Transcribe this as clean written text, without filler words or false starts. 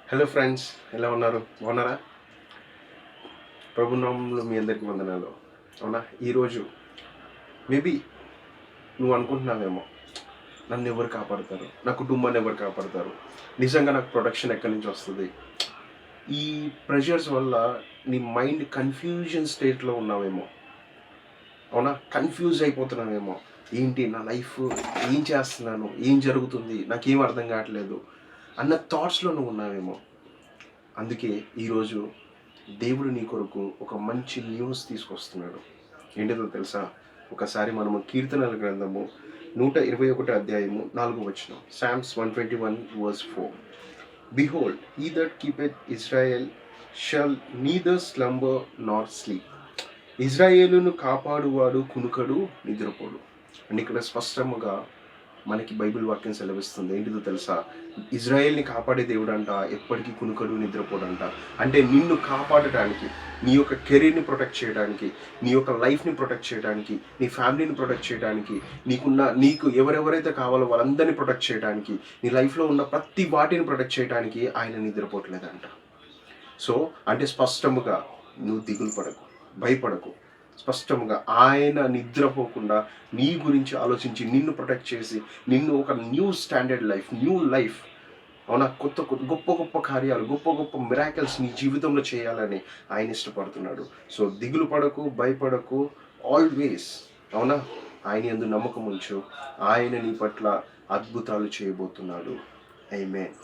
Hello friends, ఎలా ఉన్నారు? బాగున్నారా? ప్రభునామంలో మీ అందరికీ వందనాలు. అవునా? ఈరోజు మేబీ నువ్వు అనుకుంటున్నావేమో, నన్ను ఎవరు కాపాడుతారు, నా కుటుంబాన్ని ఎవరు కాపాడుతారు, నిజంగా నాకు ప్రొటెక్షన్ ఎక్కడి నుంచి వస్తుంది? ఈ ప్రెషర్స్ వల్ల నీ మైండ్ కన్ఫ్యూజన్ స్టేట్లో ఉన్నావేమో. అవునా? కన్ఫ్యూజ్ అయిపోతున్నావేమో. ఏంటి నా లైఫ్, ఏం చేస్తున్నాను, ఏం జరుగుతుంది, నాకేం అర్థం కావట్లేదు అన్న థాట్స్లో నువ్వు ఉన్నావేమో. అందుకే ఈరోజు దేవుడు నీ కొరకు ఒక మంచి న్యూస్ తీసుకొస్తున్నాడు. ఏంటిదో తెలుసా? ఒకసారి మనము కీర్తనల గ్రంథము 121 అధ్యాయము 4 వచనం, Psalms 121 verse 4. Behold, he that keepeth Israel shall neither slumber nor sleep. ఇజ్రాయేలును కాపాడువాడు కునుకడు, నిద్రపోడు. అండ్ ఇక్కడ స్పష్టముగా మనకి బైబిల్ వాక్యం సెలవిస్తుంది. ఏంటిదో తెలుసా? ఇజ్రాయేల్ని కాపాడే దేవుడు అంట ఎప్పటికీ కునుకడు, నిద్రపోడంట. అంటే నిన్ను కాపాడటానికి, నీ యొక్క కెరీర్ని ప్రొటెక్ట్ చేయడానికి, నీ యొక్క లైఫ్ని ప్రొటెక్ట్ చేయడానికి, నీ ఫ్యామిలీని ప్రొటెక్ట్ చేయడానికి, నీకు ఎవరెవరైతే కావాలో వాళ్ళందరినీ ప్రొటెక్ట్ చేయడానికి, నీ లైఫ్లో ఉన్న ప్రతి వాటిని ప్రొటెక్ట్ చేయడానికి ఆయన నిద్రపోవట్లేదంట. సో అంటే స్పష్టముగా నువ్వు దిగులు పడకు, భయపడకు. స్పష్టంగా ఆయన నిద్రపోకుండా నీ గురించి ఆలోచించి నిన్ను ప్రొటెక్ట్ చేసి నిన్ను ఒక new standard life, new life, అవునా, గొప్ప గొప్ప కార్యాలు, గొప్ప గొప్ప మిరాకిల్స్ నీ జీవితంలో చేయాలని ఆయన ఇష్టపడుతున్నాడు. సో దిగులు పడకు, భయపడకు, ఆల్వేస్, అవునా, ఆయన యందు నమ్మకం ఉంచు. ఆయన నీ పట్ల అద్భుతాలు చేయబోతున్నాడు. ఆమేన్.